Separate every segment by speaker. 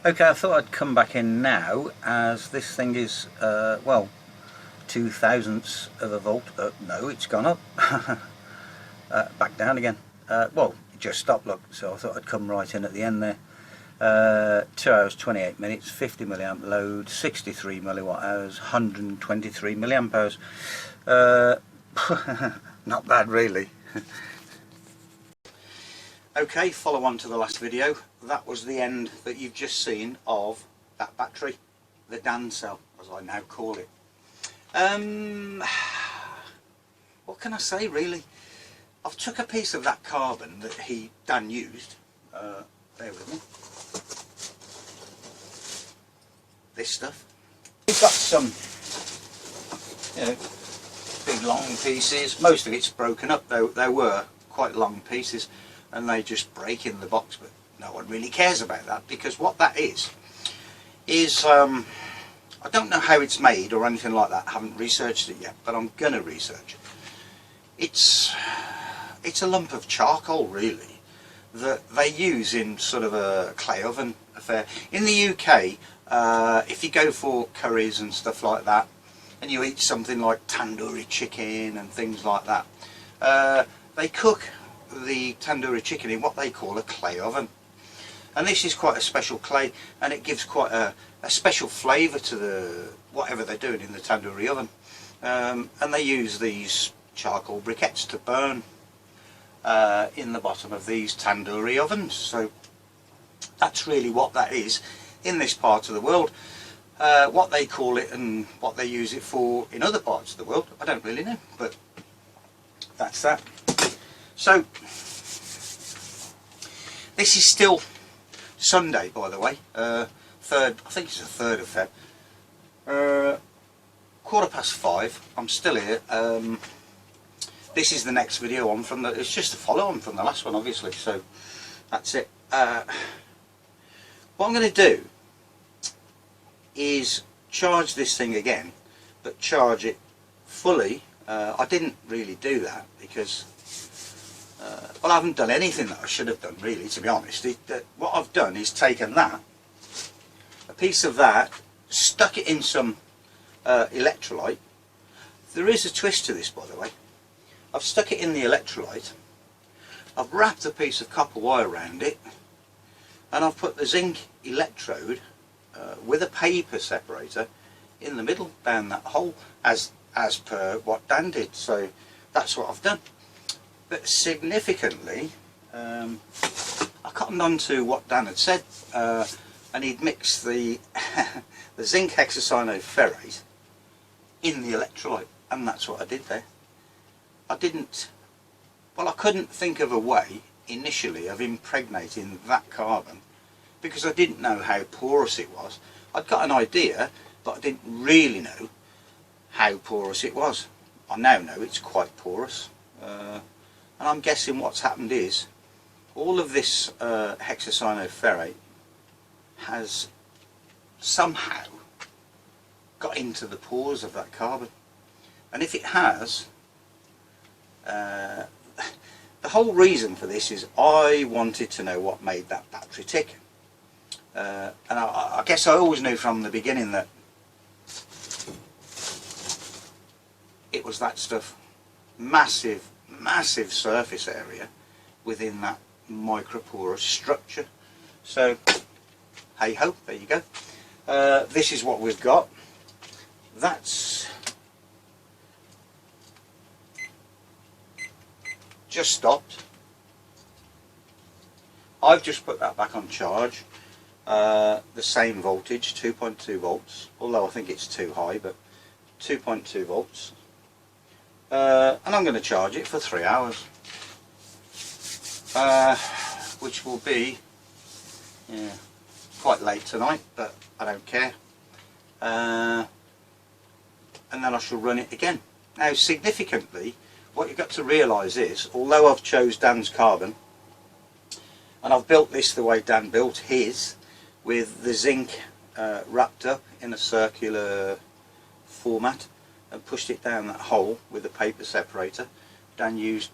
Speaker 1: Okay, I thought I'd come back in now as this thing is, well, 0.02 of a volt. No, it's gone up. Back down again. Well, it just stopped, look, so I thought I'd come right in at the end there. 2 hours 28 minutes, 50 milliamp load, 63 milliwatt hours, 123 milliamp hours. Not bad really. Okay, follow on to the last video. That was the end that you've just seen of that battery, the Dan cell as I now call it. What can I say really? I've took a piece of that carbon that Dan used, bear with me, this stuff. We've got some, you know, big long pieces. Most of it's broken up, though there were quite long pieces, and they just break in the box, but no one really cares about that, because what that is I don't know how it's made or anything like that. I haven't researched it yet, but I'm gonna research it. It's a lump of charcoal really that they use in sort of a clay oven affair. In the UK, if you go for curries and stuff like that, and you eat something like tandoori chicken and things like that, they cook the tandoori chicken in what they call a clay oven, and this is quite a special clay, and it gives quite a special flavour to the whatever they're doing in the tandoori oven, and they use these charcoal briquettes to burn in the bottom of these tandoori ovens. So that's really what that is in this part of the world. What they call it and what they use it for in other parts of the world, I don't really know, but that's that. So this is still Sunday, by the way, I think it's the 3rd of Feb, 5:15. I'm still here. This is the next video on from it's just a follow on from the last one, obviously, so that's it. What I'm going to do is charge this thing again, but charge it fully. I didn't really do that because well, I haven't done anything that I should have done really, to be honest. What I've done is taken a piece of that, stuck it in some electrolyte. There is a twist to this, by the way. I've stuck it in the electrolyte, I've wrapped a piece of copper wire around it, and I've put the zinc electrode with a paper separator in the middle, down that hole, as per what Dan did. So that's what I've done. But significantly, I cottoned on to what Dan had said, and he'd mixed the the zinc hexacyanoferrate in the electrolyte, and that's what I did there. I couldn't think of a way initially of impregnating that carbon, because I didn't know how porous it was. I'd got an idea, but I didn't really know how porous it was. I now know it's quite porous. And I'm guessing what's happened is all of this hexacyanoferrate has somehow got into the pores of that carbon, and if it has, the whole reason for this is I wanted to know what made that battery tick, and I guess I always knew from the beginning that it was that stuff. Massive surface area within that microporous structure. So hey ho, there you go. This is what we've got. That's just stopped. I've just put that back on charge, the same voltage, 2.2 volts, although I think it's too high, but 2.2 volts. And I'm going to charge it for 3 hours, which will be quite late tonight, but I don't care. And then I shall run it again. Now, significantly, what you've got to realise is, although I've chose Dan's carbon, and I've built this the way Dan built his, with the zinc wrapped up in a circular format, and pushed it down that hole with a paper separator. Dan used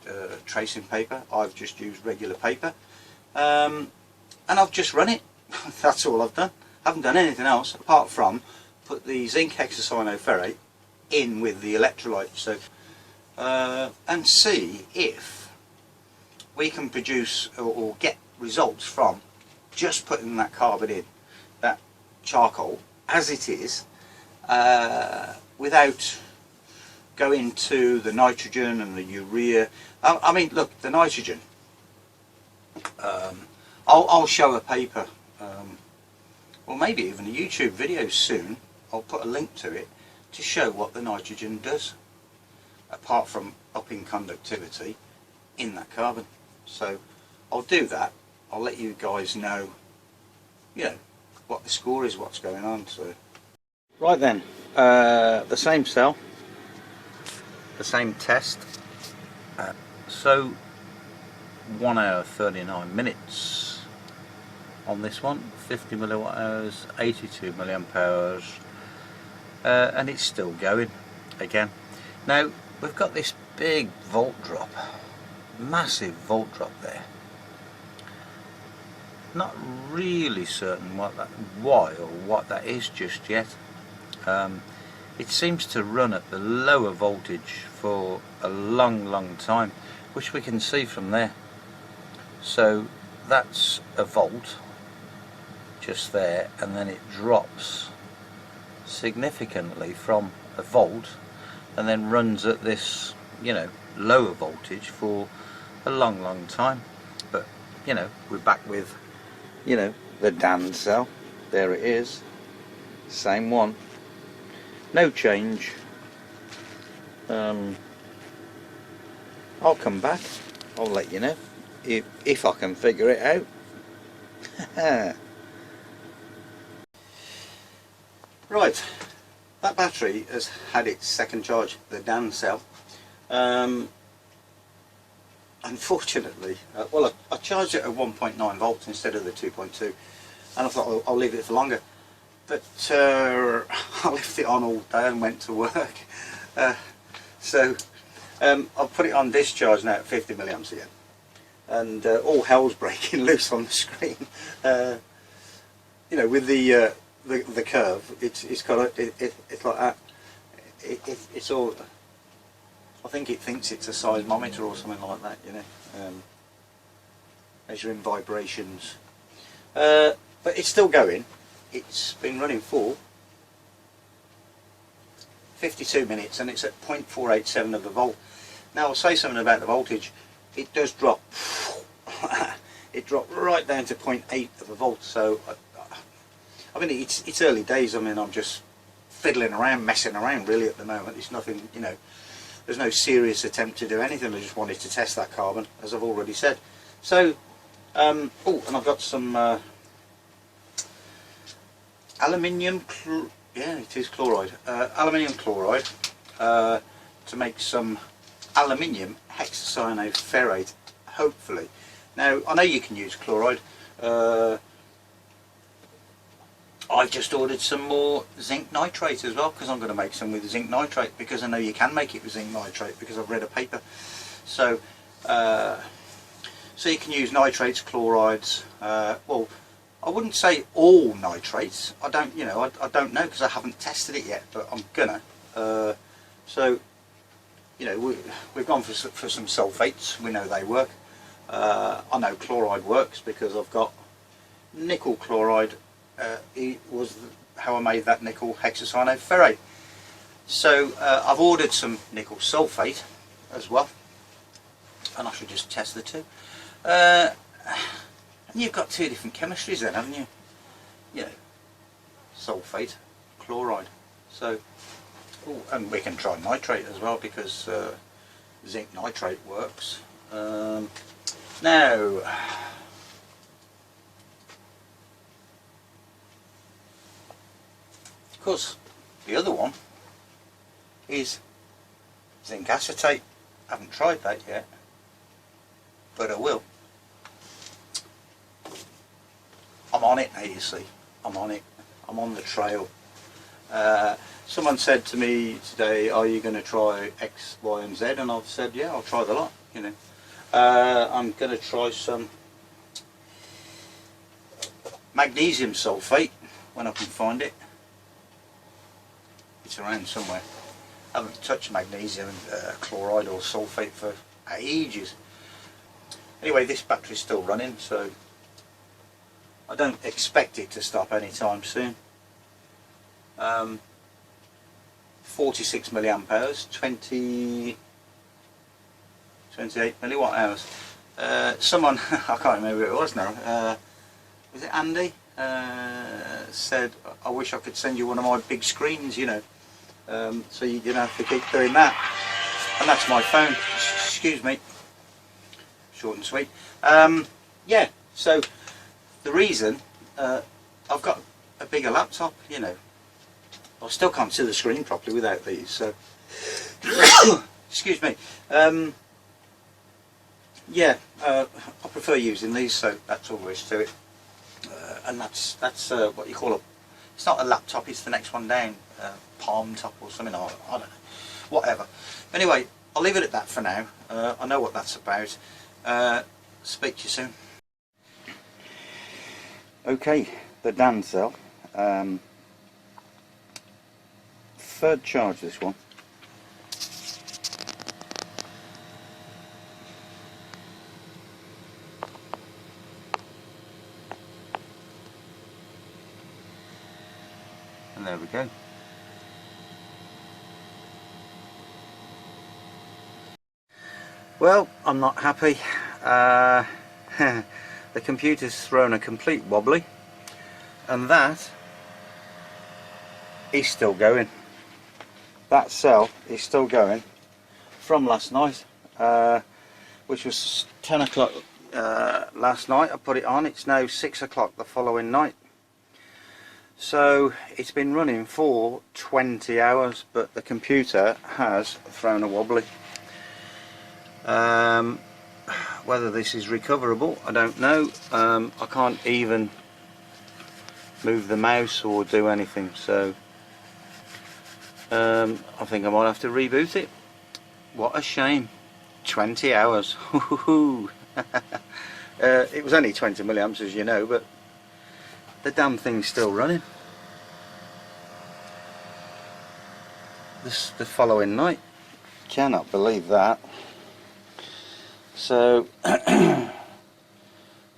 Speaker 1: tracing paper, I've just used regular paper, and I've just run it. That's all I've done. Haven't done anything else apart from put the zinc hexacyanoferrate in with the electrolyte, so and see if we can produce or get results from just putting that carbon in, that charcoal as it is, without going to the nitrogen and the urea. I mean, look, the nitrogen, I'll show a paper, or maybe even a YouTube video soon. I'll put a link to it to show what the nitrogen does, apart from upping conductivity in that carbon. So I'll do that. I'll let you guys know, you know, what the score is, what's going on. So right then, the same cell, the same test. So 1 hour 39 minutes on this one, 50 milliwatt hours, 82 milliamp hours, and it's still going again. Now we've got this big volt drop, massive volt drop there. Not really certain why or what that is just yet. It seems to run at the lower voltage for a long time, which we can see from there. So that's a volt just there, and then it drops significantly from a volt and then runs at this, you know, lower voltage for a long time. But you know, we're back with, you know, the Dan cell. There it is, same one, no change. I'll come back, I'll let you know if I can figure it out. Right, that battery has had its second charge, the Dan cell. Unfortunately, well, I charged it at 1.9 volts instead of the 2.2, and I thought I'll leave it for longer, but I left it on all day and went to work. So I've put it on discharge now at 50 milliamps again, and all hell's breaking loose on the screen. You know, with the curve, it's got it's like that. It's all. I think it thinks it's a seismometer or something like that, you know, measuring vibrations. But it's still going. It's been running for 52 minutes and it's at 0.487 of a volt. Now I'll say something about the voltage. It does drop. It dropped right down to 0.8 of a volt. So I mean, it's early days. I mean, I'm just fiddling around, messing around really at the moment. It's nothing, you know. There's no serious attempt to do anything. I just wanted to test that carbon, as I've already said. So, oh, and I've got some aluminium, yeah, it is chloride. Aluminium chloride to make some aluminium hexacyanoferrate, hopefully. Now, I know you can use chloride. I've just ordered some more zinc nitrate as well, because I'm going to make some with zinc nitrate, because I know you can make it with zinc nitrate, because I've read a paper. So so you can use nitrates, chlorides, well, I wouldn't say all nitrates. I don't, you know, I don't know, because I haven't tested it yet, but I'm gonna. So, you know, we've gone for some sulfates. We know they work. I know chloride works because I've got nickel chloride. It was how I made that nickel hexacyanoferrate. So I've ordered some nickel sulfate as well, and I should just test the two. And you've got two different chemistries then, haven't you? You know, sulfate, chloride. So, oh, and we can try nitrate as well, because zinc nitrate works. Now, of course, the other one is zinc acetate. I haven't tried that yet, but I will. I'm on it now, you see. I'm on it. I'm on the trail. Someone said to me today, are you going to try X, Y and Z? And I've said, yeah, I'll try the lot, you know. I'm going to try some magnesium sulfate when I can find it. It's around somewhere. I haven't touched magnesium chloride or sulfate for ages. Anyway, this battery's still running, so I don't expect it to stop anytime soon. 46 milliamp hours, 28 milliwatt hours. Someone, I can't remember who it was now, was it Andy? Said, I wish I could send you one of my big screens, you know, so you don't have to keep doing that. And that's my phone. Excuse me. Short and sweet. Yeah, so the reason I've got a bigger laptop, you know, I still can't see the screen properly without these, so excuse me. Yeah, I prefer using these, so that's all there is to it. And that's what you call a, it's not a laptop, it's the next one down, palm top or something, I don't know, whatever. Anyway, I'll leave it at that for now. I know what that's about. Speak to you soon. Okay, the Dan cell. Third charge, this one. And there we go. Well, I'm not happy. The computer's thrown a complete wobbly, and that is still going. That cell is still going from last night, which was 10 o'clock last night. I put it on. It's now 6 o'clock the following night. So it's been running for 20 hours, but the computer has thrown a wobbly. Whether this is recoverable, I don't know. I can't even move the mouse or do anything, so I think I might have to reboot it. What a shame. 20 hours. It was only 20 milliamps, as you know, but the damn thing's still running. The following night. Cannot believe that. So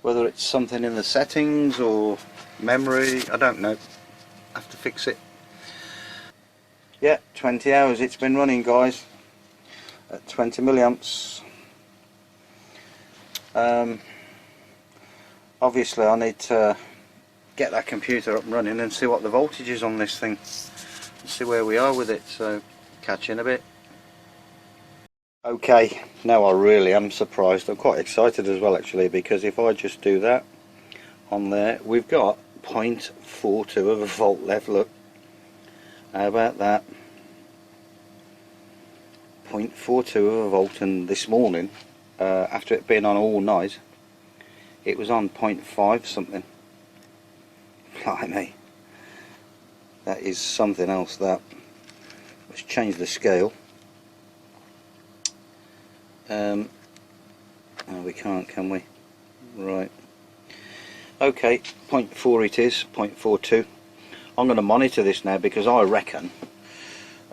Speaker 1: whether it's something in the settings or memory, I don't know. Have to fix it. Yeah, 20 hours it's been running, guys, at 20 milliamps. Obviously I need to get that computer up and running and see what the voltage is on this thing, see where we are with it, so catch you in a bit. Okay, now I really am surprised. I'm quite excited as well, actually, because if I just do that on there, we've got 0.42 of a volt left. Look, how about that? 0.42 of a volt, and this morning, after it being on all night, it was on 0.5 something. Blimey, that is something else. That, let's change the scale. Oh, we can't, can we? Right. Okay, 0.4 it is, 0.42. I'm going to monitor this now, because I reckon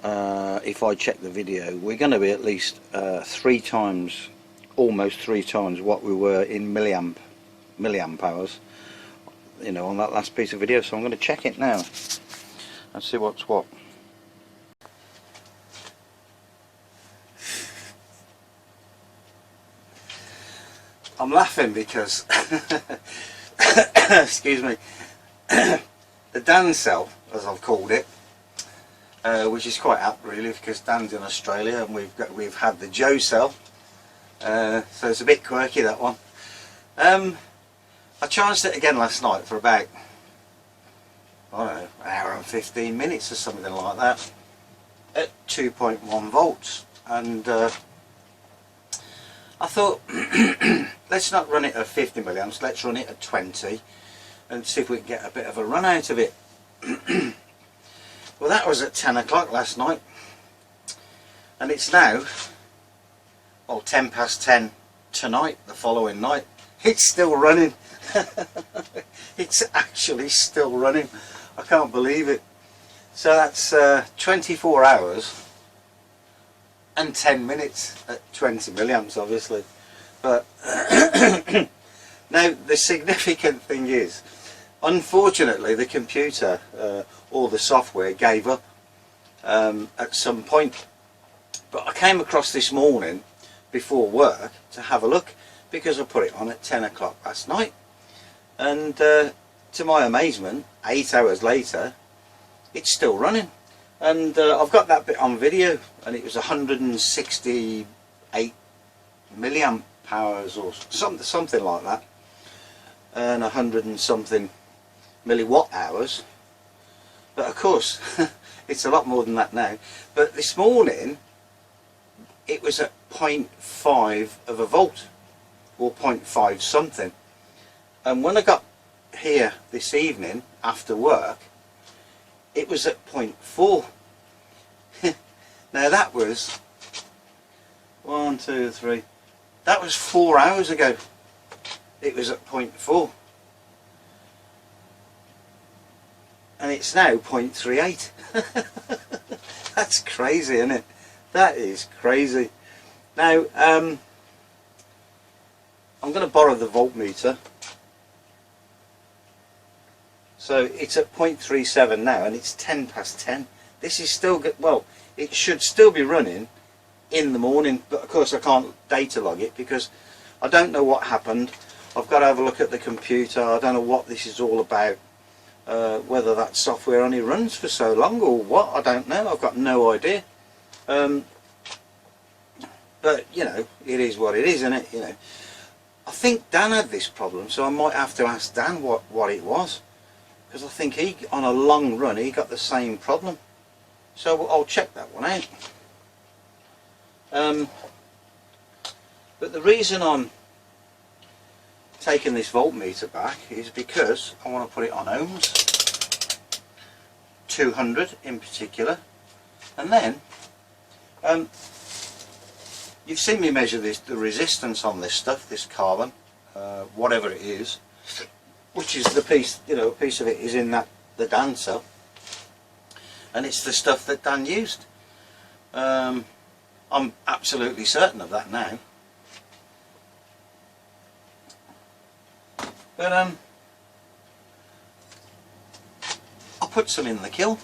Speaker 1: if I check the video, we're going to be at least 3 times, almost 3 times what we were in milliamp hours, you know, on that last piece of video. So I'm going to check it now and see what's what. I'm laughing because excuse me, the Dan cell, as I've called it, which is quite apt really, because Dan's in Australia and we've had the Joe cell, so it's a bit quirky, that one. I charged it again last night for about, I don't know, an hour and 15 minutes or something like that, at 2.1 volts, and I thought, let's not run it at 50 milliamps, let's run it at 20 and see if we can get a bit of a run out of it. Well, that was at 10 o'clock last night, and it's now, well, 10 past 10 tonight, the following night. It's still running. It's actually still running. I can't believe it. So that's 24 hours and 10 minutes at 20 milliamps obviously. But now the significant thing is, unfortunately the computer or the software gave up at some point. But I came across this morning before work to have a look, because I put it on at 10 o'clock last night, and to my amazement, 8 hours later it's still running. And I've got that bit on video, and it was 168 milliamp hours or something like that, and 100 and something milliwatt hours. But of course it's a lot more than that now. But this morning it was at 0.5 of a volt, or 0.5 something, and when I got here this evening after work it was at 0.4. Now that was 1, 2, 3, that was 4 hours ago. It was at 0.4, and it's now 0.38. That's crazy, isn't it? That is crazy. Now I'm going to borrow the voltmeter. So it's at 0.37 now, and it's 10 past 10. This is still good. Well, it should still be running in the morning, but of course I can't data log it because I don't know what happened. I've got to have a look at the computer. I don't know what this is all about, whether that software only runs for so long or what, I don't know. I've got no idea. But you know, it is what it is, isn't it? You know, I think Dan had this problem, so I might have to ask Dan what it was, because I think he, on a long run, he got the same problem. So I'll check that one out. But the reason I'm taking this voltmeter back is because I want to put it on ohms, 200 in particular, and then you've seen me measure the resistance on this stuff, this carbon, whatever it is, which is the piece, you know, a piece of it is in the Dan cell, and it's the stuff that Dan used. I'm absolutely certain of that now. But I'll put some in the kiln.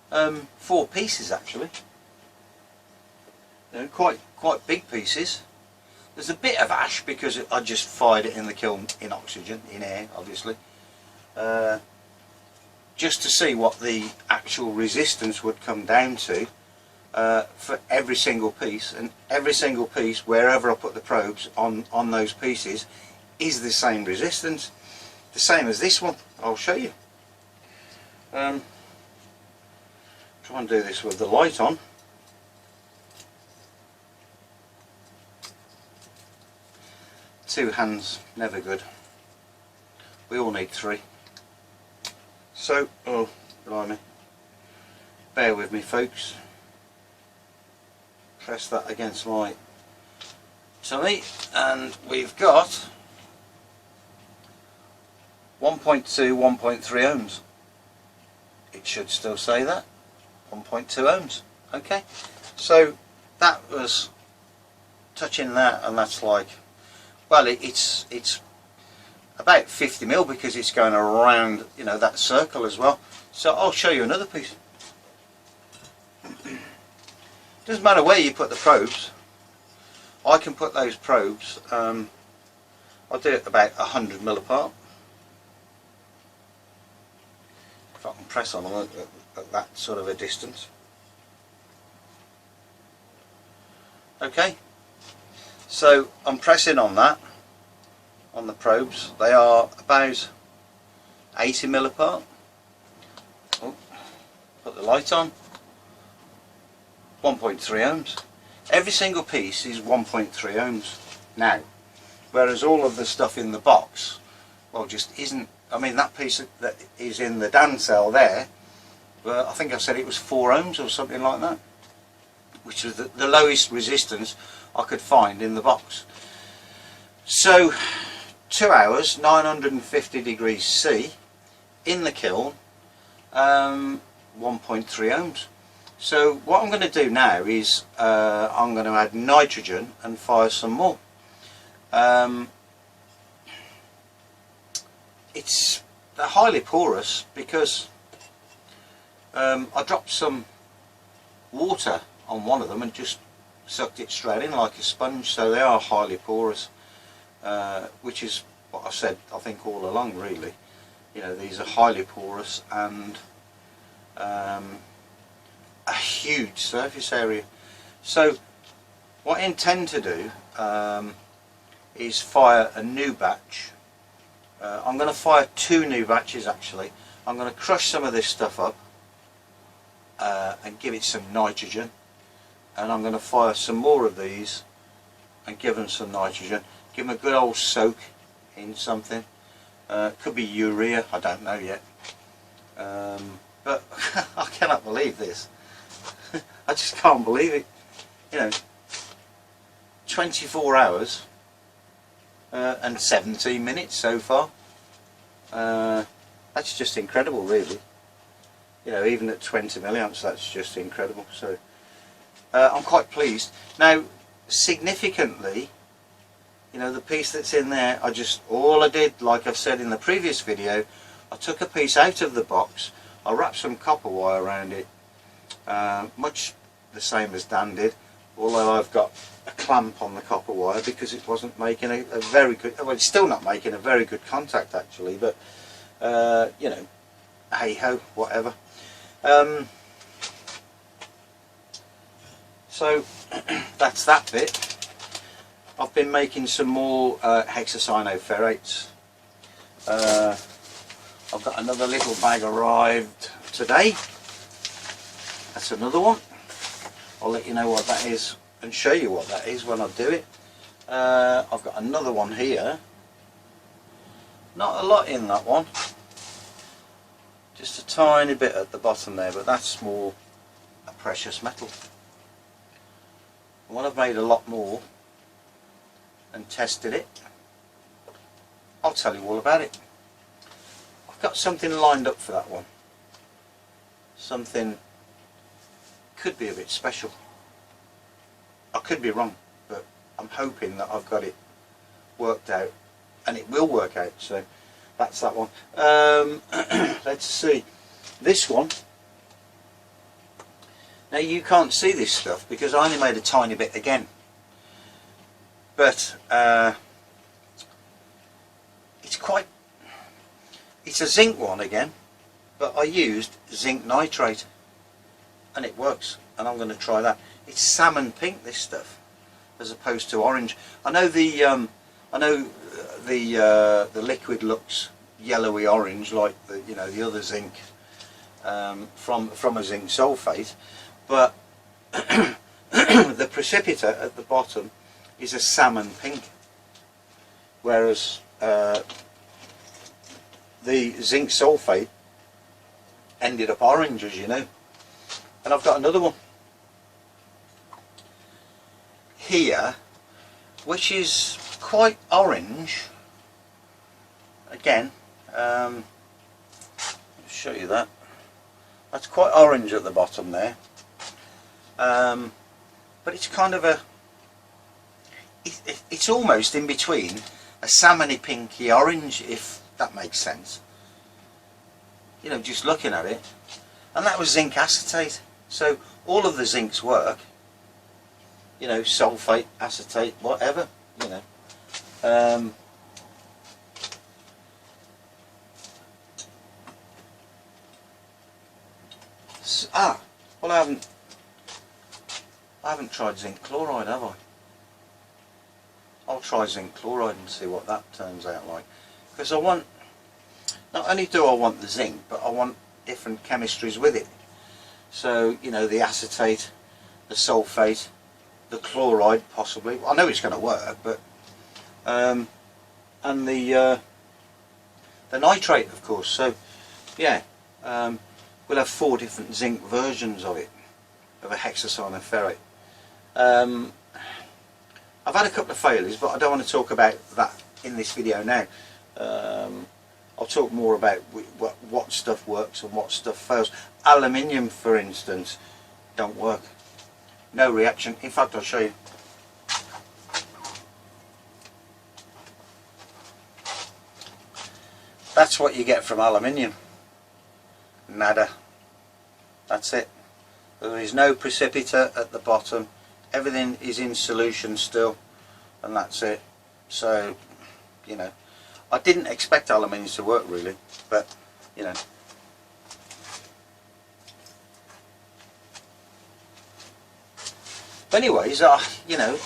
Speaker 1: 4 pieces actually. You know, quite big pieces. There's a bit of ash because I just fired it in the kiln in oxygen, in air obviously, just to see what the actual resistance would come down to for every single piece, and every single piece, wherever I put the probes on those pieces, is the same resistance, the same as this one. I'll show you. Try and do this with the light on. Two hands, never good. We all need 3. So, oh, blimey. Bear with me, folks. Press that against my tummy, and we've got 1.2, 1.3 ohms. It should still say that. 1.2 ohms. Okay. So that was touching that, and that's like, well, it's about 50 mil because it's going around, you know, that circle as well. So I'll show you another piece. Doesn't matter where you put the probes. I can put those probes, I'll do it about 100 mil apart. If I can press on them at that sort of a distance. Okay, so I'm pressing on that, on the probes. They are about 80 mil apart. Oh, put the light on. 1.3 ohms. Every single piece is 1.3 ohms now, whereas all of the stuff in the box, well, just isn't. I mean, that piece that is in the Dan cell there, I think I said it was 4 ohms or something like that, which was the lowest resistance I could find in the box. So 2 hours, 950 degrees C, in the kiln 1.3 ohms. So what I'm going to do now is I'm going to add nitrogen and fire some more. It's highly porous because I dropped some water on one of them and just sucked it straight in like a sponge, so they are highly porous, which is what I said I think all along really. You know, these are highly porous and a huge surface area. So what I intend to do is fire a new batch. I'm going to fire 2 new batches actually. I'm going to crush some of this stuff up and give it some nitrogen, and I'm going to fire some more of these and give them some nitrogen, give them a good old soak in something. Could be urea, I don't know yet, but I cannot believe this. I just can't believe it. You know, 24 hours and 17 minutes so far. That's just incredible really. You know, even at 20 milliamps, that's just incredible. So I'm quite pleased. Now, significantly, you know, the piece that's in there, all I did, like I've said in the previous video, I took a piece out of the box, I wrapped some copper wire around it, much the same as Dan did, although I've got a clamp on the copper wire because it wasn't making a very good, well, it's still not making a very good contact actually, but you know, hey ho, whatever. So that's that bit. I've been making some more hexacyanoferrates. I've got another little bag arrived today. That's another one. I'll let you know what that is and show you what that is when I do it. I've got another one here. Not a lot in that one. Just a tiny bit at the bottom there, but that's more a precious metal. And when I've made a lot more and tested it, I'll tell you all about it. I've got something lined up for that one. Something could be a bit special. I could be wrong, but I'm hoping that I've got it worked out, and it will work out. So that's that one. Let's see. This one. Now you can't see this stuff because I only made a tiny bit again. But it's a zinc one again, but I used zinc nitrate and it works, and I'm going to try that. It's salmon pink, this stuff, as opposed to orange. I know the liquid looks yellowy orange like the other zinc from a zinc sulfate, but the precipitate at the bottom is a salmon pink, whereas the zinc sulfate ended up orange, as you know. And I've got another one here which is quite orange again. I'll show you that. That's quite orange at the bottom there, but it's kind of it's almost in between a salmony pinky orange, if that makes sense, you know, just looking at it. And that was zinc acetate, so all of the zincs work, you know, sulfate, acetate, whatever, you know. Well, I haven't tried zinc chloride, have I? I'll try zinc chloride and see what that turns out like, because I want, not only do I want the zinc, but I want different chemistries with it. So, you know, the acetate, the sulfate, the chloride possibly. I know it's going to work, but and the nitrate, of course. So yeah, we'll have 4 different zinc versions of it, of a hexacyanoferrate. I've had a couple of failures, but I don't want to talk about that in this video now. I'll talk more about what stuff works and what stuff fails. Aluminium, for instance, don't work. No reaction. In fact, I'll show you. That's what you get from aluminium. Nada. That's it. There is no precipita at the bottom. Everything is in solution still, and that's it. So, you know, I didn't expect aluminium to work really, but you know. Anyways, you know,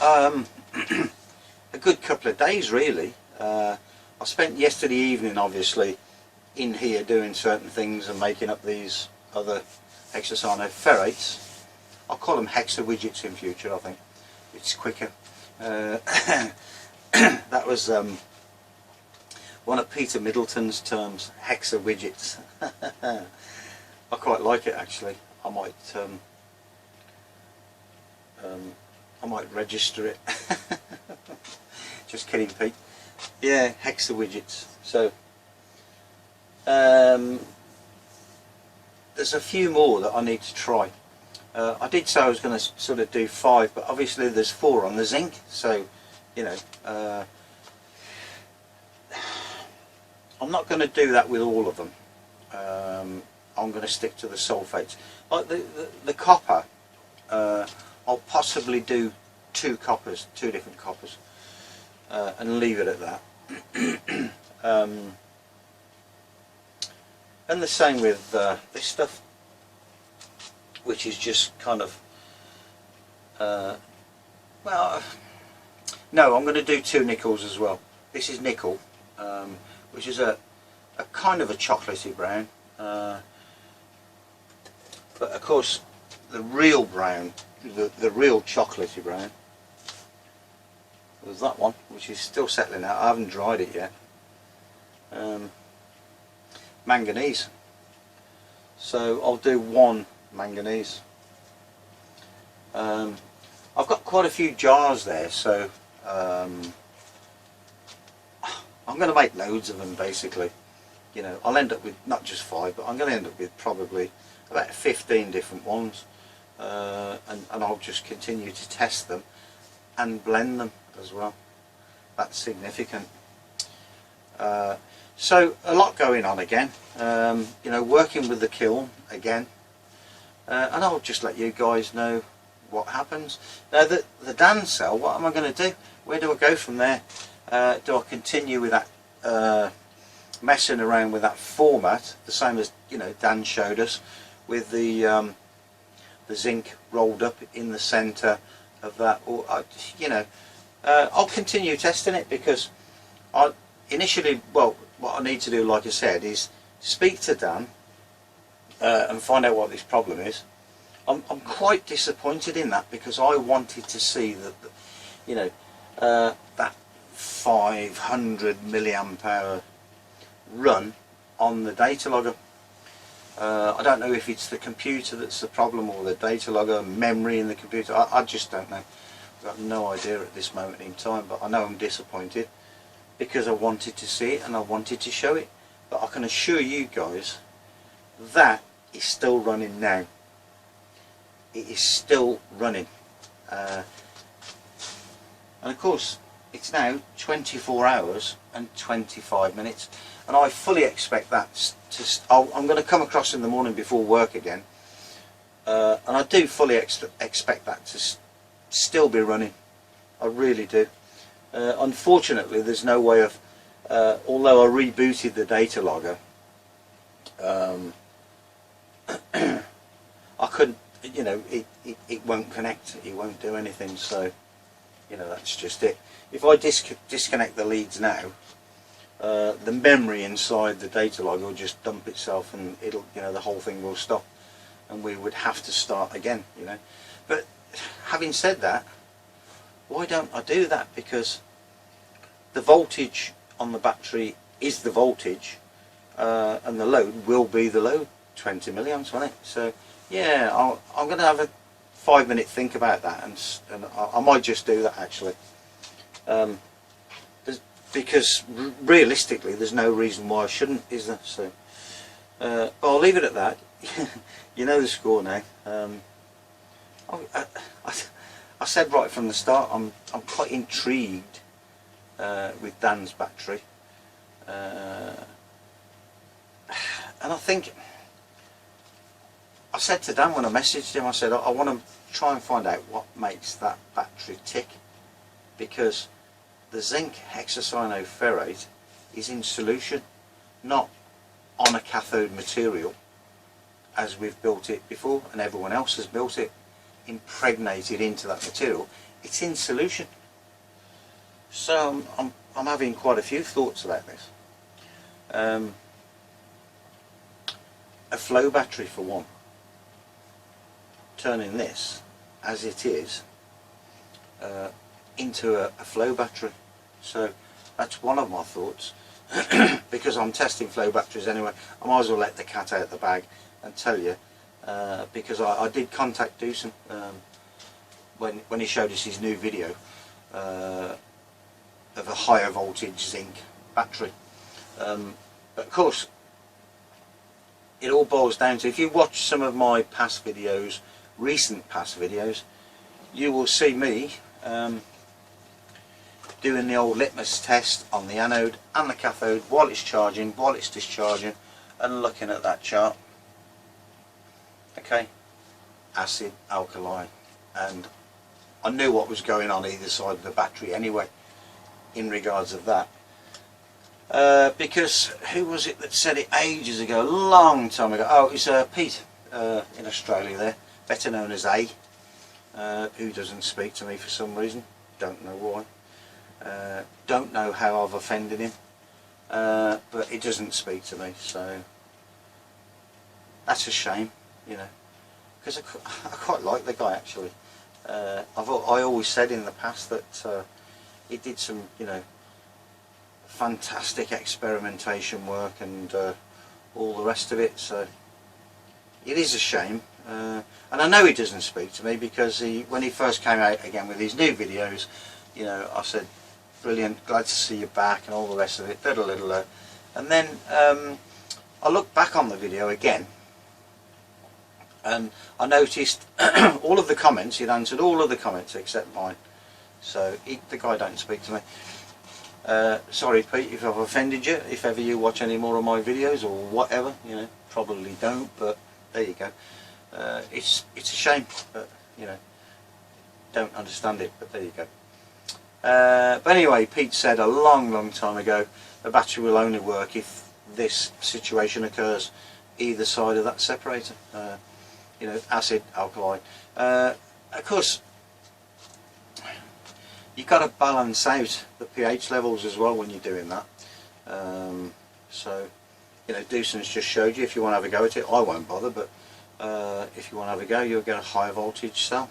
Speaker 1: a good couple of days really. I spent yesterday evening obviously in here doing certain things and making up these other hexacyanoferrates. I'll call them hexa widgets in future, I think. It's quicker. That was one of Peter Middleton's terms, hexa widgets. I quite like it actually. I might register it. Just kidding, Pete. Yeah, hexa widgets. So there's a few more that I need to try. I did say I was going to sort of do 5, but obviously there's 4 on the zinc, so you know, I'm not going to do that with all of them. I'm going to stick to the sulfates. Like the copper, I'll possibly do 2 different coppers, and leave it at that. And the same with this stuff, which is just kind of, well, no, I'm going to do 2 nickels as well. This is nickel, which is a kind of a chocolatey brown, but of course the real brown, the real chocolatey brown, was that one, which is still settling out. I haven't dried it yet. Manganese. So I'll do 1 manganese. I've got quite a few jars there, so I'm going to make loads of them basically. You know, I'll end up with not just 5, but I'm going to end up with probably about 15 different ones, and I'll just continue to test them and blend them as well. That's significant. So a lot going on again. You know, working with the kiln again, and I'll just let you guys know what happens. Now the Dan cell, what am I going to do? Where do I go from there? Do I continue with that messing around with that format, the same as, you know, Dan showed us, with the zinc rolled up in the centre of that, or you know, I'll continue testing it, because I initially, well, what I need to do, like I said, is speak to Dan and find out what this problem is. I'm quite disappointed in that, because I wanted to see that, you know, that 500 milliamp hour run on the data logger. I don't know if it's the computer that's the problem, or the data logger, memory in the computer. I just don't know. I've got no idea at this moment in time, but I know I'm disappointed, because I wanted to see it and I wanted to show it. But I can assure you guys that is still running now. It is still running, and of course it's now 24 hours and 25 minutes, and I fully expect that to I'm going to come across in the morning before work again, and I do fully expect that to still be running. I really do. Unfortunately there's no way of, although I rebooted the data logger, I couldn't, you know, it won't connect, it won't do anything, so, you know, that's just it. If I disconnect the leads now, the memory inside the data logger will just dump itself, and it'll, you know, the whole thing will stop, and we would have to start again, you know. But having said that, why don't I do that? Because the voltage on the battery is the voltage, and the load will be the load, 20 milliamps, won't it? So yeah, I'm going to have a 5-minute think about that, and I might just do that actually. because realistically there's no reason why I shouldn't, is there? So but I'll leave it at that. You know the score now. I said right from the start I'm quite intrigued with Dan's battery, and I think I said to Dan when I messaged him, I said I want to try and find out what makes that battery tick, because the zinc hexacyanoferrate is in solution, not on a cathode material as we've built it before and everyone else has built it, impregnated into that material. It's in solution. So I'm having quite a few thoughts about this. A flow battery for one, turning this as it is into a flow battery. So that's one of my thoughts. Because I'm testing flow batteries anyway, I might as well let the cat out of the bag and tell you, because I did contact Doosan when he showed us his new video of a higher voltage zinc battery. But of course it all boils down to, if you watch some of my past videos, recent past videos, you will see me doing the old litmus test on the anode and the cathode while it's charging, while it's discharging, and looking at that chart. Okay, acid, alkali, and I knew what was going on either side of the battery anyway in regards of that. Because who was it that said it ages ago, a long time ago? Oh, it was Pete in Australia there, better known as A, who doesn't speak to me for some reason, don't know why. Don't know how I've offended him, but he doesn't speak to me, so that's a shame, you know, because I quite like the guy actually. I always said in the past that he did some, you know, fantastic experimentation work and all the rest of it, so it is a shame. And I know he doesn't speak to me because when he first came out again with his new videos, you know, I said, brilliant, glad to see you back and all the rest of it, and then I looked back on the video again and I noticed all of the comments, he'd answered all of the comments except mine, so the guy don't speak to me. Sorry Pete if I've offended you, if ever you watch any more of my videos or whatever, you know, probably don't, but there you go. It's a shame, but you know, don't understand it, but there you go. But anyway, Pete said a long time ago the battery will only work if this situation occurs either side of that separator, you know, acid, alkali. Of course you've got to balance out the pH levels as well when you're doing that. So you know, Doosan's just showed you, if you want to have a go at it, I won't bother, but if you want to have a go, you'll get a higher voltage cell.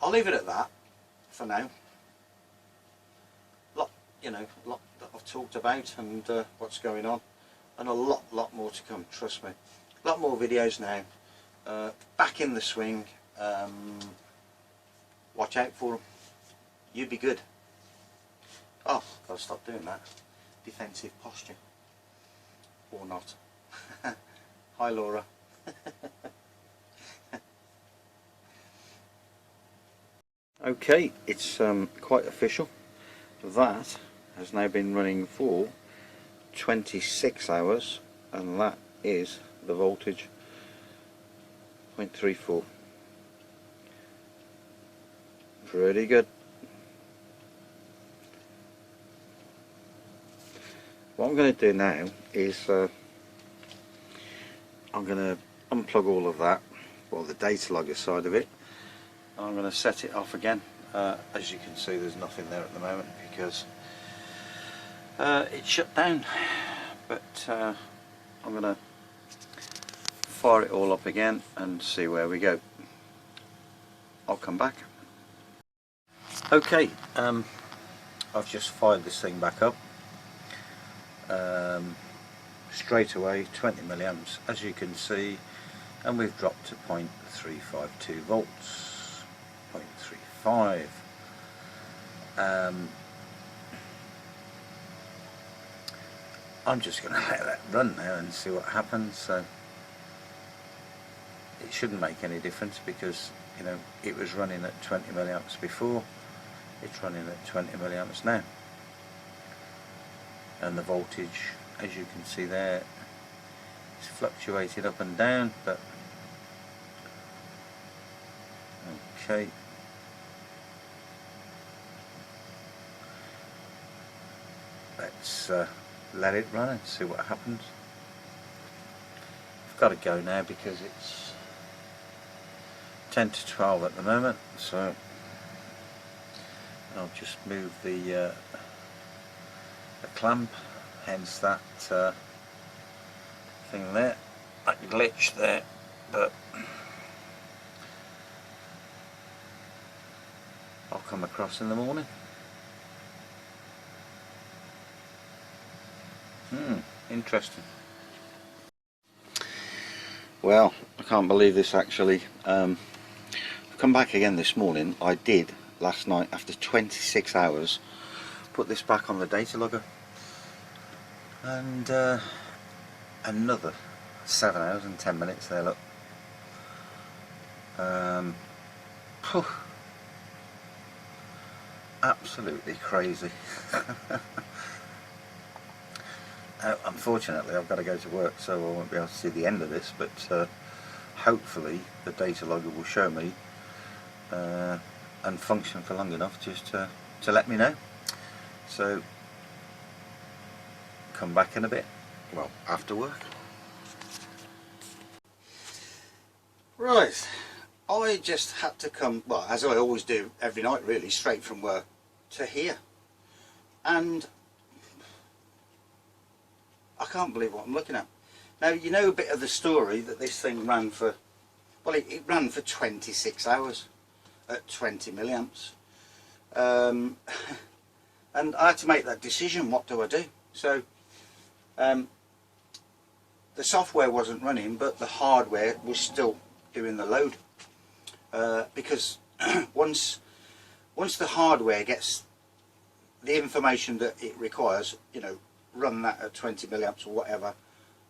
Speaker 1: I'll leave it at that for now. You know, a lot that I've talked about and what's going on, and a lot more to come, trust me. A lot more videos now, back in the swing. Watch out for them, you'd be good. Oh, gotta stop doing that, defensive posture, or not. Hi Laura. Okay, it's quite official. That has now been running for 26 hours and that is the voltage, 0.34. Pretty good. What I'm going to do now is I'm going to unplug all of that, well, the data logger side of it, and I'm going to set it off again. As you can see, there's nothing there at the moment because it's shut down, but I'm going to fire it all up again and see where we go. I'll come back. Okay, I've just fired this thing back up. Straight away 20 milliamps as you can see, and we've dropped to 0.352 volts, 0.35.
Speaker 2: I'm just going to let that run now and see what happens. So it shouldn't make any difference because, you know, it was running at 20 milliamps before, it's running at 20 milliamps now, and the voltage, as you can see there, is fluctuated up and down, but okay. Let's let it run and see what happens. I've got to go now because it's 10 to 12 at the moment, so I'll just move the clamp, hence that thing there, that glitch there, but I'll come across in the morning. Interesting. Well, I can't believe this actually. I've come back again this morning. I did last night, after 26 hours, put this back on the data logger, and another 7 hours and 10 minutes there, look. Absolutely crazy. Unfortunately I've got to go to work, so I won't be able to see the end of this, but hopefully the data logger will show me and function for long enough just to let me know. So come back in a bit, well, after work. Right, I just had to come, well, as I always do every night really, straight from work to here, and I can't believe what I'm looking at. Now, you know a bit of the story that this thing ran for, well, it ran for 26 hours at 20 milliamps. And I had to make that decision, what do I do? So, the software wasn't running, but the hardware was still doing the load. Because once the hardware gets the information that it requires, you know, run that at 20 milliamps or whatever,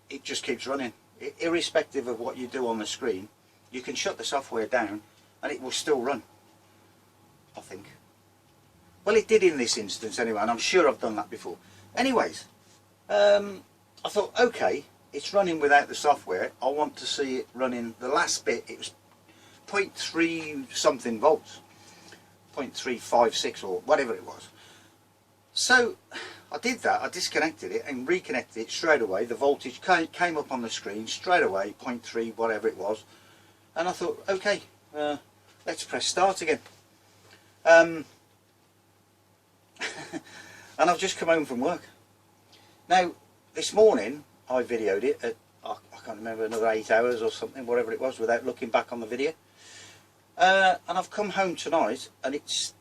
Speaker 2: it just keeps running. Irrespective of what you do on the screen, you can shut the software down and it will still run, I think. Well, it did in this instance anyway, and I'm sure I've done that before. Anyways, I thought, okay, it's running without the software. I want to see it running. The last bit, it was 0.3 something volts, 0.356 or whatever it was. So I did that, I disconnected it and reconnected it straight away. The voltage came up on the screen straight away, 0.3 whatever it was, and I thought, okay, let's press start again. And I've just come home from work. Now, this morning I videoed it at, I can't remember, another 8 hours or something, whatever it was, without looking back on the video. And I've come home tonight and it's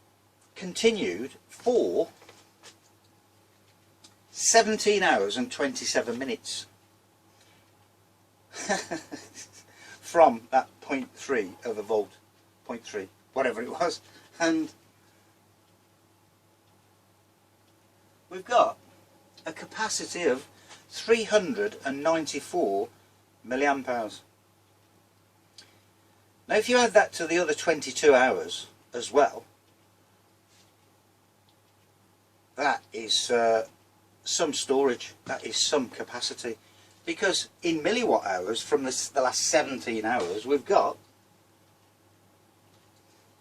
Speaker 2: continued for 17 hours and 27 minutes from that 0.3 of a volt, 0.3, whatever it was, and we've got a capacity of 394 milliamp hours. Now if you add that to the other 22 hours as well, that is some storage, that is some capacity, because in milliwatt hours from the last 17 hours we've got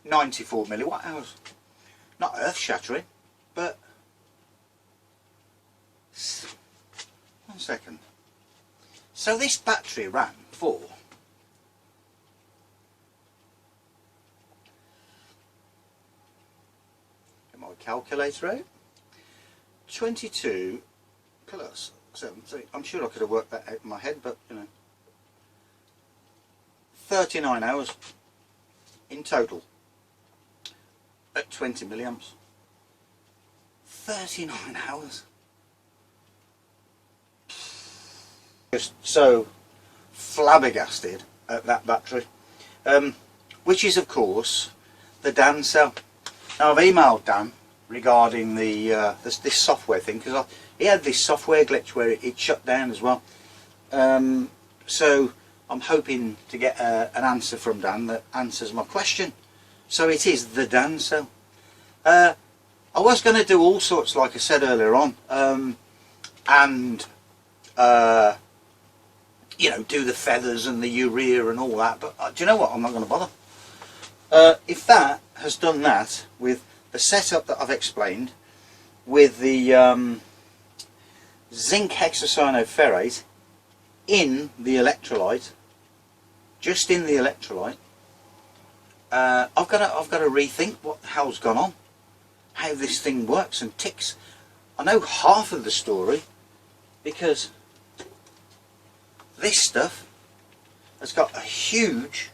Speaker 2: 94 milliwatt hours. Not earth shattering, but 1 second. So this battery ran for, get my calculator out, 22 plus 17. I'm sure I could have worked that out in my head, but you know, 39 hours in total at 20 milliamps. 39 hours. Just so flabbergasted at that battery, which is of course the Dan cell. Now I've emailed Dan regarding the this software thing, because he had this software glitch where it shut down as well. So I'm hoping to get an answer from Dan that answers my question. So it is the Dan cell. I was going to do all sorts, like I said earlier on, and you know, do the feathers and the urea and all that, but do you know what, I'm not going to bother. If that has done that with the setup that I've explained, with the zinc hexacyanoferrate in the electrolyte, just in the electrolyte, I've got to rethink what the hell's gone on, how this thing works and ticks. I know half of the story, because this stuff has got a huge,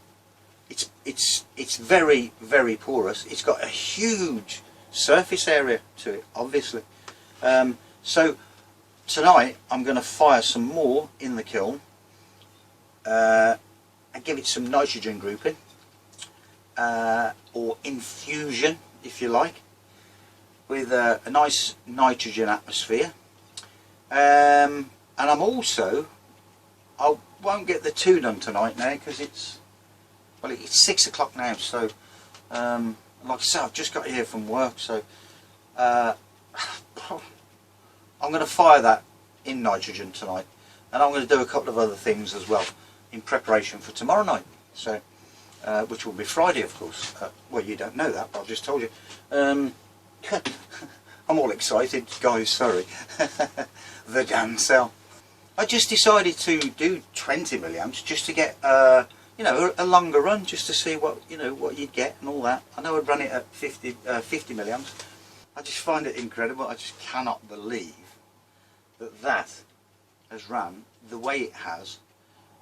Speaker 2: it's very, very porous. It's got a huge surface area to it, obviously. So tonight I'm going to fire some more in the kiln and give it some nitrogen grouping, or infusion if you like, with a nice nitrogen atmosphere. And I'm also, I won't get the 2 done tonight now, because it's 6 o'clock now, so like I said, I've just got here from work, so I'm going to fire that in nitrogen tonight, and I'm going to do a couple of other things as well in preparation for tomorrow night, so which will be Friday, of course. Well, you don't know that, but I've just told you. I'm all excited, guys, sorry. The Dan cell. I just decided to do 20 milliamps just to get you know, a longer run, just to see what, you know, what you'd get and all that. I know I'd run it at 50 milliamps. I just find it incredible. I just cannot believe that that has run the way it has.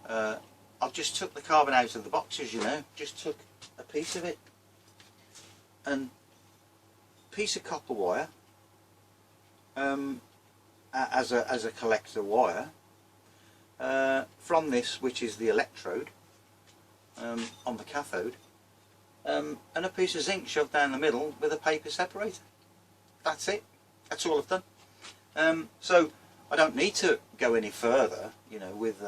Speaker 2: I've just took the carbon out of the boxes, you know, just took a piece of it, and a piece of copper wire as a collector wire from this, which is the electrode on the cathode, and a piece of zinc shoved down the middle with a paper separator. That's it. That's all I've done. So I don't need to go any further, you know, with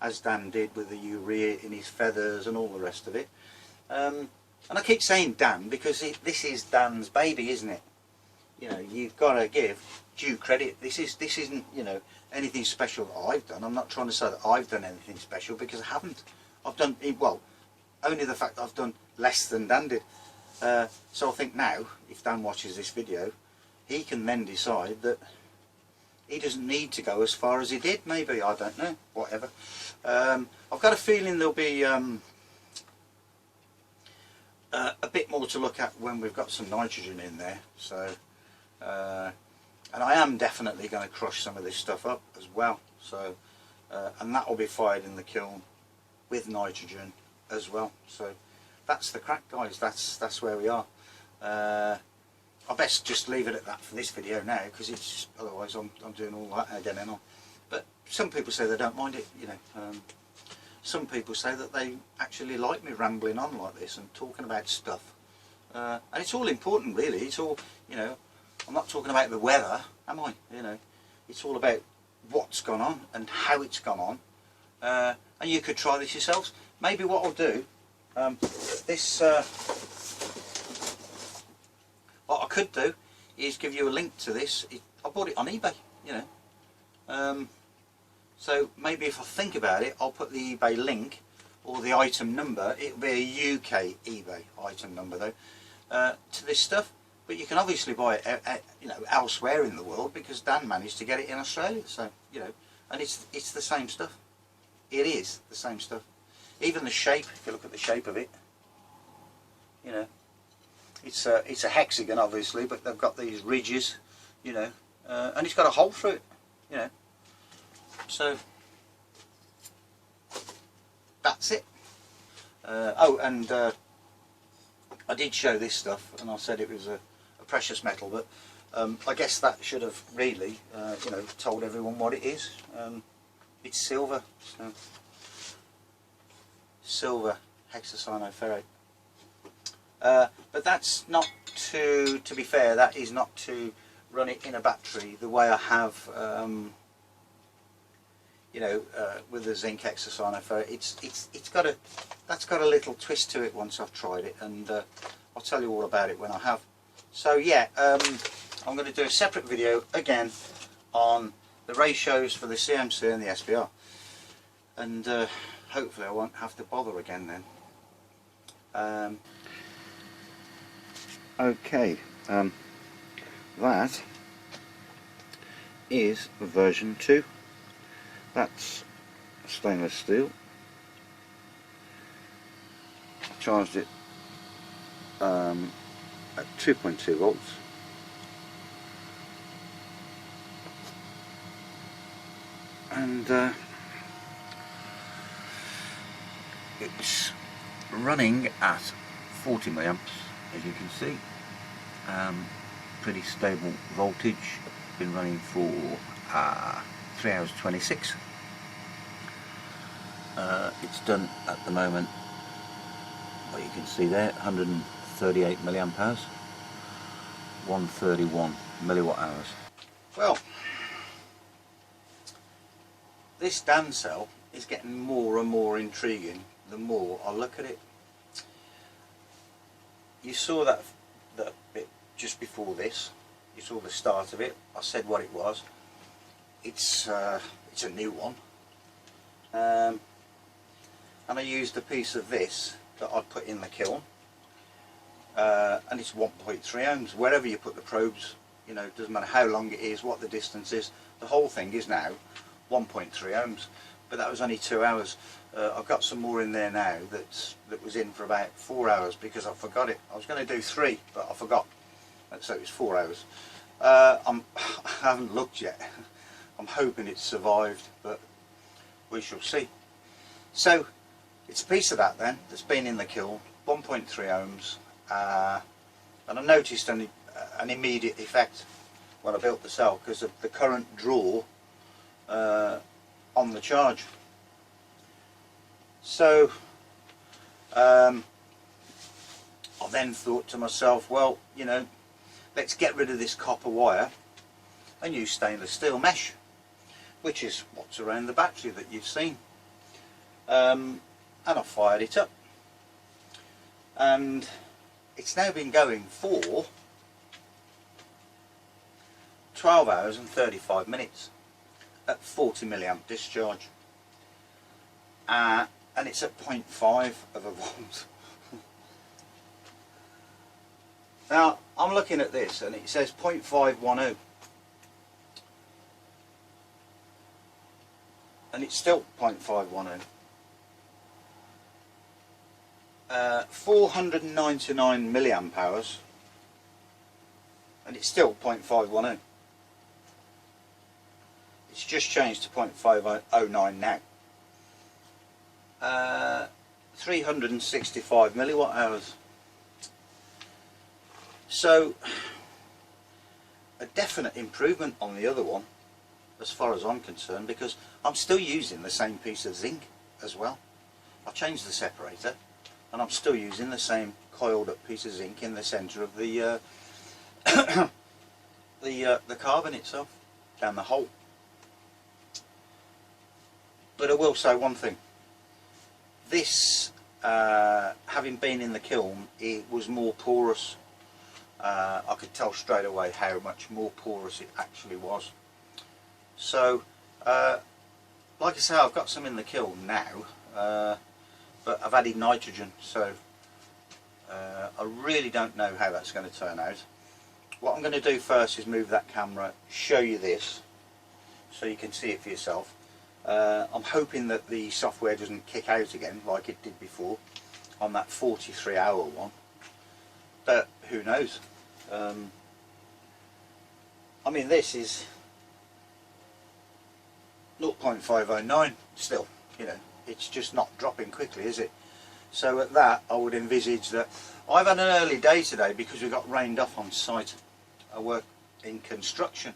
Speaker 2: as Dan did with the urea in his feathers and all the rest of it. And I keep saying Dan because this is Dan's baby, isn't it? You know, you've got to give due credit. This isn't, you know, anything special that I've done. I'm not trying to say that I've done anything special, because I haven't. I've done, well, only the fact that I've done less than Dan did. So I think now, if Dan watches this video, he can then decide that he doesn't need to go as far as he did. Maybe, I don't know, whatever. I've got a feeling there'll be a bit more to look at when we've got some nitrogen in there. So, and I am definitely going to crush some of this stuff up as well. So, and that will be fired in the kiln with nitrogen as well. So that's the crack, guys. That's where we are. I best just leave it at that for this video now, because it's otherwise I'm doing all that again and on. But some people say they don't mind it, you know. Some people say that they actually like me rambling on like this and talking about stuff. And it's all important, really. It's all, you know, I'm not talking about the weather, am I? You know, it's all about what's gone on and how it's gone on. And you could try this yourselves. Maybe what I'll do, what I could do is give you a link to this. I bought it on eBay, you know. So maybe if I think about it, I'll put the eBay link or the item number. It'll be a UK eBay item number though, to this stuff. But you can obviously buy it, you know, elsewhere in the world, because Dan managed to get it in Australia. So, you know, and it's the same stuff. It is the same stuff. Even the shape, if you look at the shape of it, you know, it's a hexagon obviously, but they've got these ridges, you know, and it's got a hole through it, you know. So that's it. Oh, and I did show this stuff, and I said it was a precious metal, but I guess that should have really, you know, told everyone what it is. It's silver, so silver hexacyanoferrate. But that's not
Speaker 1: to be fair, that is not to run it in a battery the way I have, you know, with the Zinc Hexacyanoferrate. That's got a little twist to it once I've tried it, and I'll tell you all about it when I have. So yeah, I'm going to do a separate video again on the ratios for the CMC and the SBR, and hopefully I won't have to bother again then. Okay, that is version 2. That's stainless steel. I charged it at 2.2 volts. And it's running at 40 milliamps, as you can see. Pretty stable voltage. Been running for 3 hours 26. It's done at the moment, what you can see there, 138 milliamp hours, 131 milliwatt hours. Well, this Dan cell is getting more and more intriguing the more I look at it. You saw that bit just before this. You saw the start of it. I said what it was. It's a new one, and I used a piece of this that I put in the kiln, and it's 1.3 ohms. Wherever you put the probes, you know, it doesn't matter how long it is, what the distance is, the whole thing is now 1.3 ohms. But that was only 2 hours. I've got some more in there now that was in for about 4 hours because I forgot it. I was going to do 3, but I forgot, so it was 4 hours. I haven't looked yet. I'm hoping it's survived, but we shall see. So it's a piece of that then that's been in the kiln, 1.3 ohms, and I noticed an immediate effect when I built the cell because of the current draw on the charge. So I then thought to myself, well, you know, let's get rid of this copper wire and use stainless steel mesh, which is what's around the battery that you've seen. And I fired it up, and it's now been going for 12 hours and 35 minutes at 40 milliamp discharge, and it's at 0.5 of a volt. Now I'm looking at this and it says 0.510, and it's still 0.510. 499 milliamp hours, and it's still 0.510. It's just changed to 0.509 now. 365 milliwatt hours. So a definite improvement on the other one as far as I'm concerned, because I'm still using the same piece of zinc as well. I changed the separator and I'm still using the same coiled up piece of zinc in the centre of the the carbon itself, down the hole. But I will say one thing, this having been in the kiln, it was more porous. I could tell straight away how much more porous it actually was. So like I say, I've got some in the kiln now, but I've added nitrogen, so I really don't know how that's going to turn out. What I'm going to do first is move that camera, show you this so you can see it for yourself. I'm hoping that the software doesn't kick out again like it did before on that 43-hour one, but who knows. I mean, this is 0.509 still, you know, it's just not dropping quickly, is it? So at that I would envisage that. I've had an early day today because we got rained off on site. I work in construction.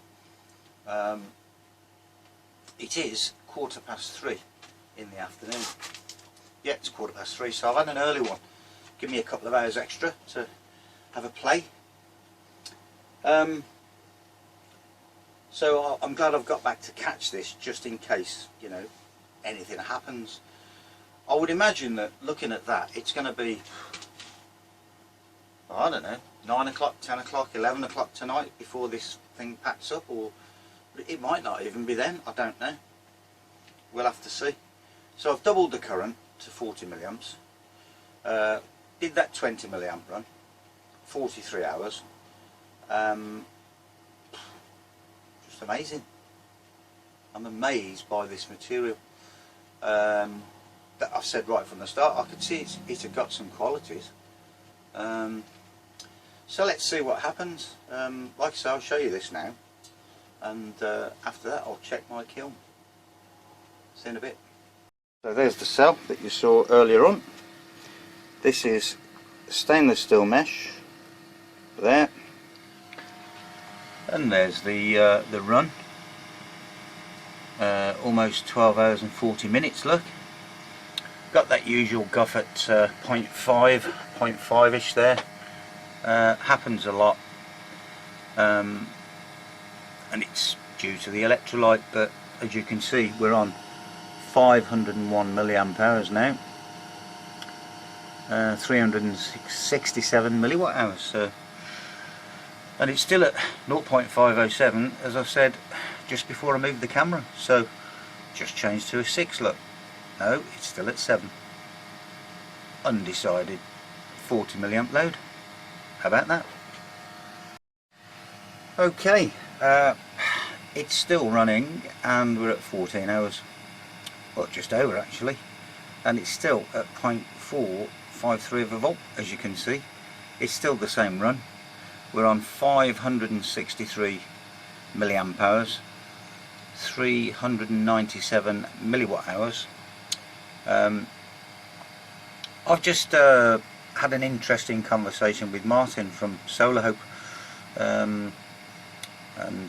Speaker 1: It is 3:15 in the afternoon. Yeah, it's 3:15, so I've had an early one. Give me a couple of hours extra to have a play So I'm glad I've got back to catch this, just in case, you know, anything happens. I would imagine that looking at that, it's going to be, I don't know, 9 o'clock, 10 o'clock, 11 o'clock tonight before this thing packs up, or it might not even be then, I don't know. We'll have to see. So I've doubled the current to 40 milliamps. Did that 20 milliamp run, 43 hours. Just amazing. I'm amazed by this material. That I've said right from the start, I could see it had got some qualities. So let's see what happens. Like I say, I'll show you this now, and after that I'll check my kiln. See you in a bit. So there's the cell that you saw earlier on. This is stainless steel mesh there, and there's the run. Almost 12 hours and 40 minutes. Look, got that usual guff at 0.5-ish there. Happens a lot, and it's due to the electrolyte, but as you can see we're on 501 milliamp hours now, 367 milliwatt hours, so, and it's still at 0.507, as I said just before I moved the camera. So just changed to a 6. Look, no, it's still at 7. Undecided 40 milliamp load. How about that? Okay, it's still running, and we're at 14 hours, well, just over actually, and it's still at 0.453 of a volt. As you can see, it's still the same run. We're on 563 milliamp hours, 397 milliwatt hours. I've just had an interesting conversation with Martin from Solar Hope, and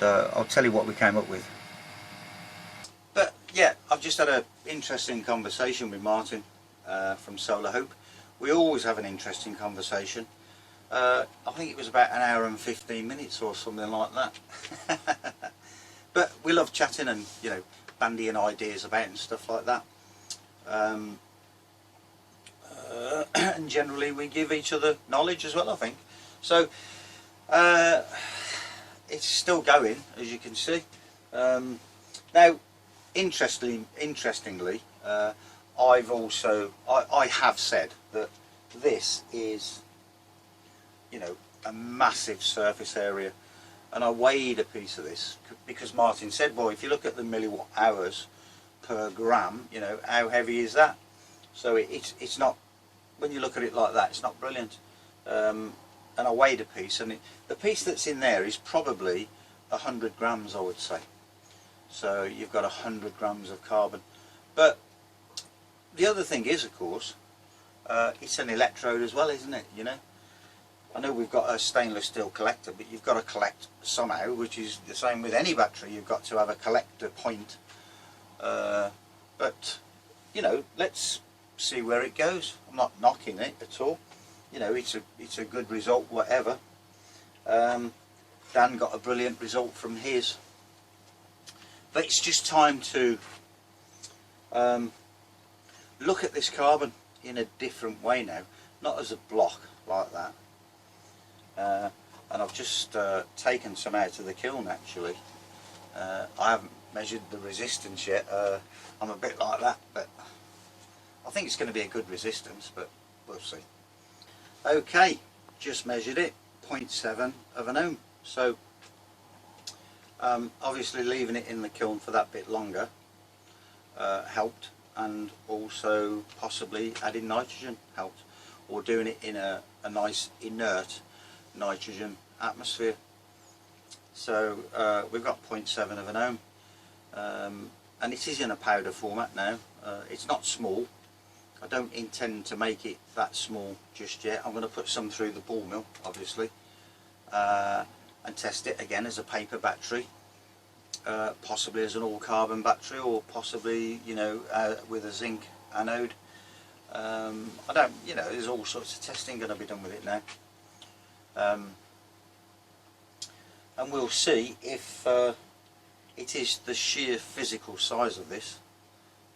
Speaker 1: I'll tell you what we came up with. But yeah, I've just had an interesting conversation with Martin from Solar Hope. We always have an interesting conversation. I think it was about an hour and 15 minutes or something like that. But we love chatting and, you know, bandying ideas about and stuff like that. And generally we give each other knowledge as well, I think. So it's still going, as you can see. Now, interestingly, I have said that this is, you know, a massive surface area, and I weighed a piece of this because Martin said, well, if you look at the milliwatt hours per gram, you know, how heavy is that? So it's not, when you look at it like that, it's not brilliant. And I weighed a piece, and the piece that's in there is probably 100 grams, I would say. So you've got 100 grams of carbon. But the other thing is, of course, it's an electrode as well, isn't it? You know, I know we've got a stainless steel collector, but you've got to collect somehow, which is the same with any battery. You've got to have a collector point. But you know, let's see where it goes. I'm not knocking it at all. You know, it's a good result, whatever. Dan got a brilliant result from his. But it's just time to look at this carbon in a different way now, not as a block like that. And I've just taken some out of the kiln actually. I haven't measured the resistance yet. I'm a bit like that, but I think it's going to be a good resistance, but we'll see. Okay, just measured it, 0.7 of an ohm. So obviously leaving it in the kiln for that bit longer helped, and also possibly adding nitrogen helped, or doing it in a nice inert nitrogen atmosphere. So we've got 0.7 of an ohm, and it is in a powder format now. It's not small. I don't intend to make it that small just yet. I'm going to put some through the ball mill, obviously, and test it again as a paper battery, possibly as an all carbon battery, or possibly, you know, with a zinc anode. I don't, you know, there's all sorts of testing going to be done with it now. and we'll see if it is the sheer physical size of this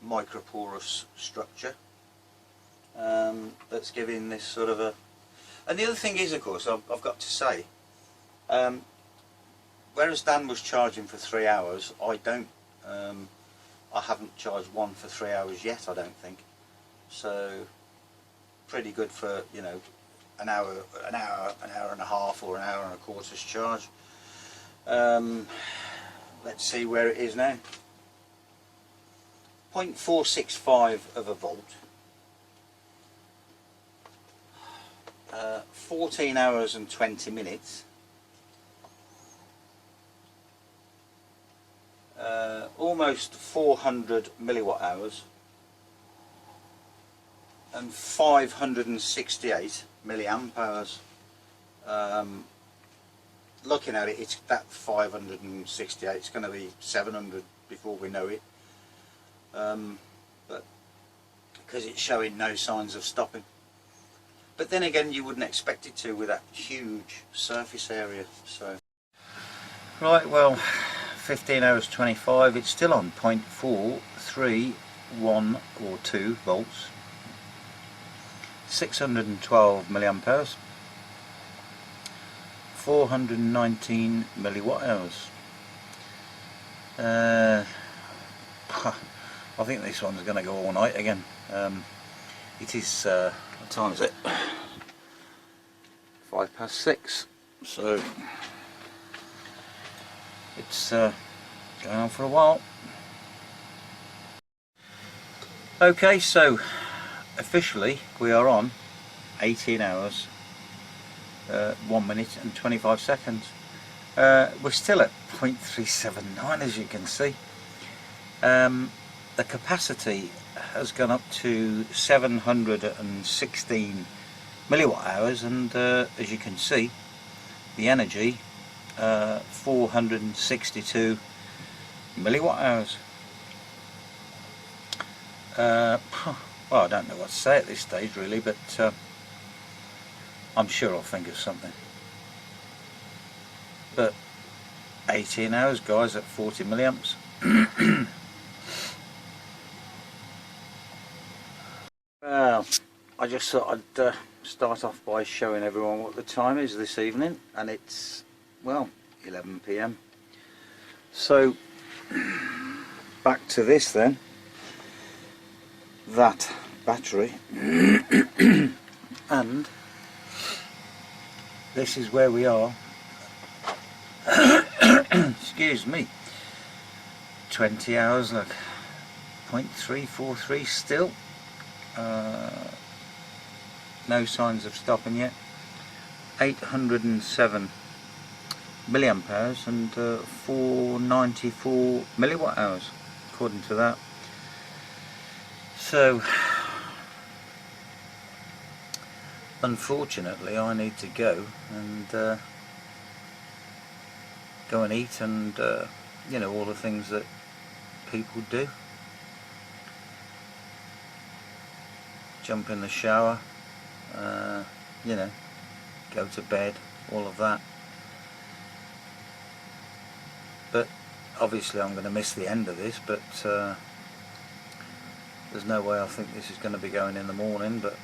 Speaker 1: microporous structure that's giving this sort of a... And the other thing is, of course, I've got to say, whereas Dan was charging for 3 hours, I haven't charged one for 3 hours yet, I don't think. So pretty good for, you know, an hour and a half, or an hour and a quarter's charge. Let's see where it is now. 0.465 of a volt. 14 hours and 20 minutes. Almost 400 milliwatt hours. And 568 milliamp hours. Looking at it, it's that 568. It's going to be 700 before we know it. But because it's showing no signs of stopping. But then again, you wouldn't expect it to with that huge surface area. So right, well, 15 hours 25. It's still on 0.431 or 2 volts. 612 milliamp hours, 419 milliwatt hours. I think this one's going to go all night again. It is, what time is it? 6:05, so it's going on for a while. Okay, so officially we are on 18 hours 1 minute and 25 seconds. We're still at 0.379, as you can see. The capacity has gone up to 716 milliwatt hours, and as you can see, the energy 462 milliwatt hours. Well, I don't know what to say at this stage really, but I'm sure I'll think of something. But 18 hours, guys, at 40 milliamps. Well, I just thought I'd start off by showing everyone what the time is this evening, and it's, well, 11 PM. So back to this then. That battery and this is where we are. Excuse me. 20 hours, look, 0.343 still. No signs of stopping yet. 807 milliamp hours and 494 milliwatt hours according to that. So unfortunately I need to go and eat and you know, all the things that people do. Jump in the shower, you know, go to bed, all of that. But obviously I'm going to miss the end of this, but there's no way I think this is going to be going in the morning, but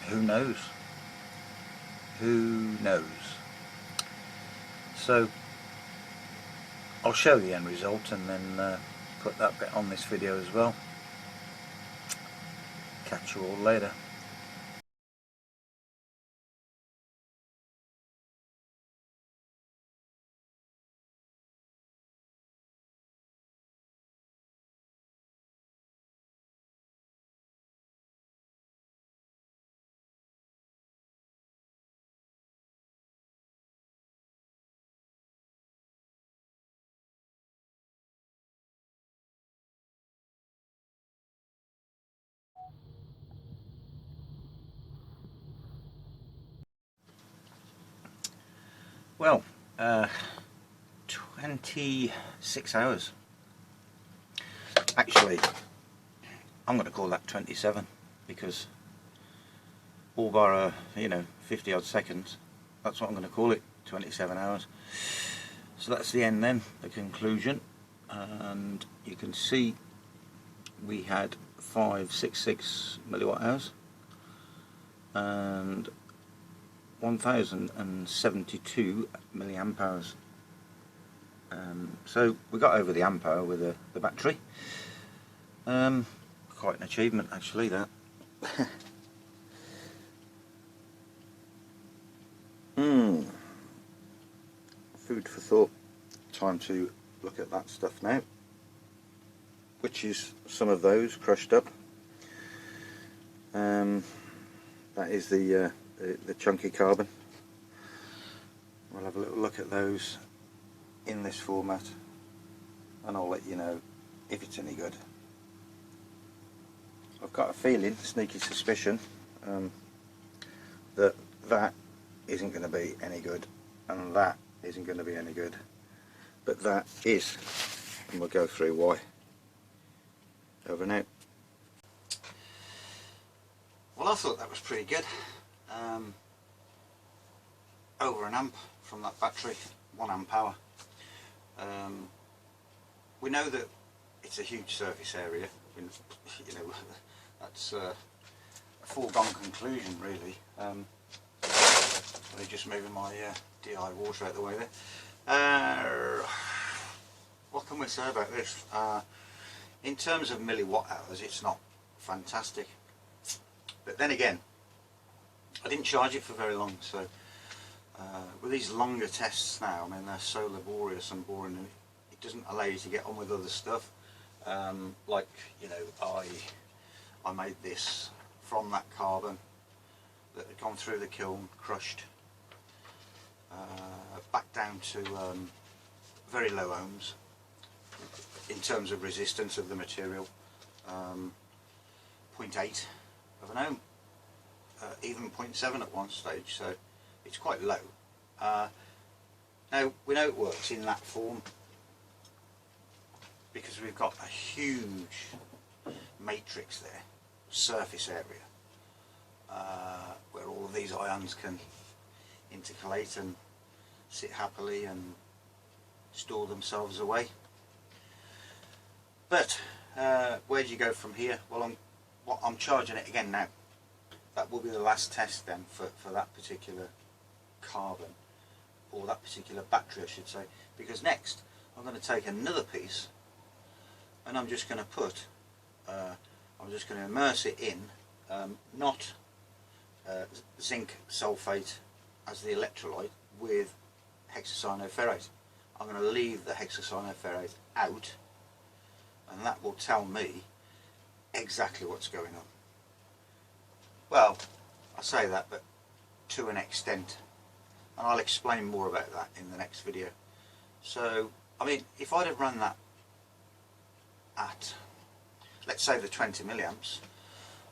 Speaker 1: who knows? Who knows? So I'll show the end result and then put that bit on this video as well. Catch you all later. Well, 26 hours. Actually, I'm going to call that 27 because all bar, you know, 50 odd seconds. That's what I'm going to call it, 27 hours.
Speaker 2: So that's the end then, the conclusion, and you can see we had 566 milliwatt hours and 1072 milliamp hours. So we got over the amp hour with the battery. Quite an achievement actually, that. Food for thought. Time to look at that stuff now, which is some of those crushed up. That is the chunky carbon. We'll have a little look at those in this format, and I'll let you know if it's any good. I've got a feeling, sneaky suspicion, that isn't going to be any good, and that isn't going to be any good, but that is, and we'll go through why. Over and out. Well, I thought that was pretty good. Over an amp from that battery, 1 amp hour. We know that it's a huge surface area. You know, that's a foregone conclusion, really. I'm just moving my DI water out of the way there. What can we say about this? In terms of milliwatt hours, it's not fantastic. But then again, I didn't charge it for very long, so with these longer tests now, I mean, they're so laborious and boring, and it doesn't allow you to get on with other stuff. Like, you know, I made this from that carbon that had gone through the kiln, crushed, back down to very low ohms in terms of resistance of the material, 0.8 of an ohm, even 0.7 at one stage, so it's quite low. Now we know it works in that form because we've got a huge matrix there, surface area, where all of these ions can intercalate and sit happily and store themselves away. But where do you go from here? Well, I'm charging it again now. That will be the last test then for that particular carbon, or that particular battery I should say, because next I'm going to take another piece and I'm just going to put, I'm just going to immerse it in, not zinc sulfate as the electrolyte with hexacyanoferrate. I'm going to leave the hexacyanoferrate out, and that will tell me exactly what's going on. Well, I say that, but to an extent, and I'll explain more about that in the next video. So, I mean, if I'd have run that at, let's say, the 20 milliamps,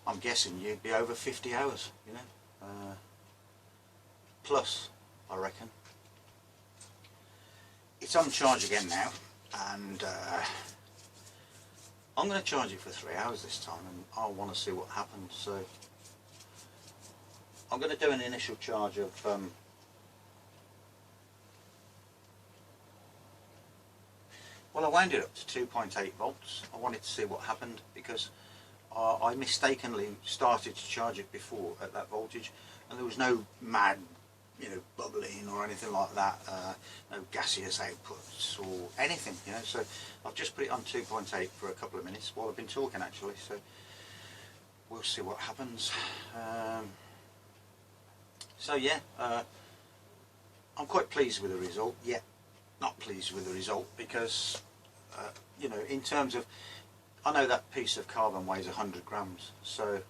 Speaker 2: I'm guessing you'd be over 50 hours, you know, plus, I reckon. It's on charge again now, and I'm going to charge it for 3 hours this time, and I want to see what happens. So I'm going to do an initial charge of well, I wound it up to 2.8 volts. I wanted to see what happened because I mistakenly started to charge it before at that voltage, and there was no mad, you know, bubbling or anything like that, no gaseous outputs or anything, you know. So I've just put it on 2.8 for a couple of minutes while I've been talking actually, so we'll see what happens. So yeah, I'm quite pleased with the result, yet not pleased with the result because you know, in terms of, I know that piece of carbon weighs 100 grams, so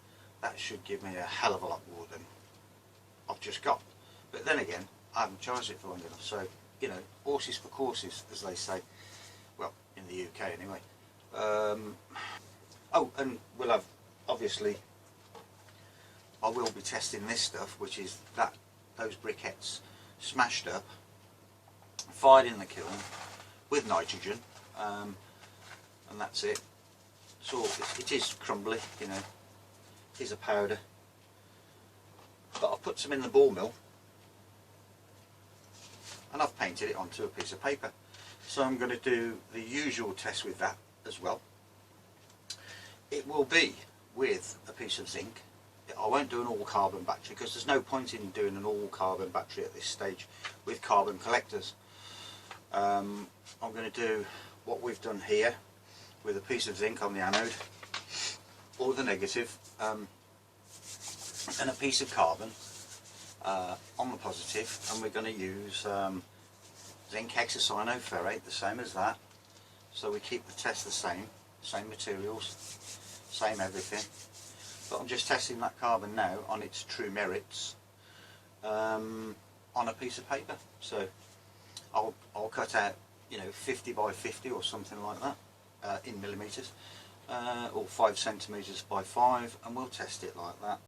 Speaker 2: that should give me a hell of a lot more than I've just got. But then again, I haven't charged it for long enough, so, you know, horses for courses, as they say. Well, in the UK anyway. Oh, and we'll have, obviously, I will be testing this stuff, which is those briquettes smashed up, fired in the kiln with nitrogen, and that's it. So it is crumbly, you know, it is a powder. But I've put some in the ball mill,
Speaker 1: and I've painted it onto a piece of paper. So I'm going to do the usual test with that as well. It will be with a piece of zinc. I won't do an all carbon battery because there's no point in doing an all carbon battery at this stage with carbon collectors. I'm going to do what we've done here with a piece of zinc on the anode or the negative, and a piece of carbon on the positive, and we're going to use zinc hexacyanoferrate, the same as that, so we keep the test the same materials, same everything. But I'm just testing that carbon now on its true merits on a piece of paper. So I'll cut out, you know, 50 by 50 or something like that in millimetres, or 5 centimetres by 5, and we'll test it like that.